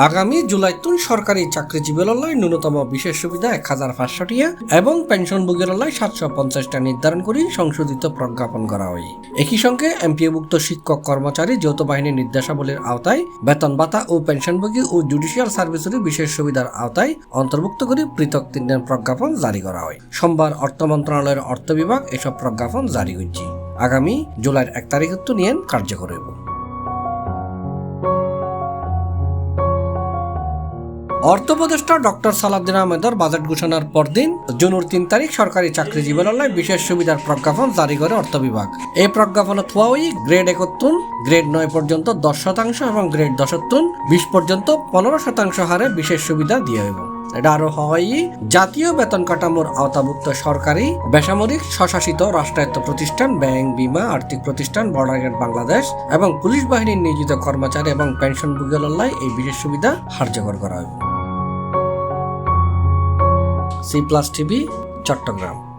আগামী জুলাইতুন সরকারি চাকরিজীবীর ন্যূনতম বিশেষ সুবিধা ১,৫০০ টিয়া এবং পেনশনভোগীর ৭৫০টা নির্ধারণ করে সংশোধিত প্রজ্ঞাপন করা হয়। একই সঙ্গে এমপিওভুক্ত শিক্ষক কর্মচারী যৌথ বাহিনীর নির্দেশাবলীর আওতায় বেতন ভাতা ও পেনশনভোগী ও জুডিশিয়াল সার্ভিসের বিশেষ সুবিধার আওতায় অন্তর্ভুক্ত করে পৃথক ৩ প্রজ্ঞাপন জারি করা হয়। সোমবার অর্থ মন্ত্রণালয়ের অর্থ বিভাগ এসব প্রজ্ঞাপন জারি হয়েছে। আগামী জুলাইয়ের ১ তারিখ নিয়ে কার্যকর হইব। অর্থ উপদেষ্টা ডক্টর সালাউদ্দিন আহমেদের বাজেট ঘোষণার পরদিন জুনের ৩ তারিখ সরকারি চাকরিজীবীর বিশেষ সুবিধার প্রজ্ঞাপন জারি করে অর্থ বিভাগ। এই প্রজ্ঞাপনে থোয়া হই গ্রেড ৭১, গ্রেড ৯ পর্যন্ত ১০% এবং গ্রেড ১০ ২০ পর্যন্ত ১৫% হারে বিশেষ সুবিধা দিয়ে হইব। এটা আরো হয় জাতীয় বেতন কাঠামোর আওতাভুক্ত সরকারি, বেসামরিক, স্বশাসিত রাষ্ট্রায়ত্ত প্রতিষ্ঠান, ব্যাংক, বীমা, আর্থিক প্রতিষ্ঠান, বর্ডার গার্ড বাংলাদেশ এবং পুলিশ বাহিনীর নিয়োজিত কর্মচারী এবং পেনশনভোগীদের এই বিশেষ সুবিধা কার্যকর করা হবে। C+ TV, Chittagong.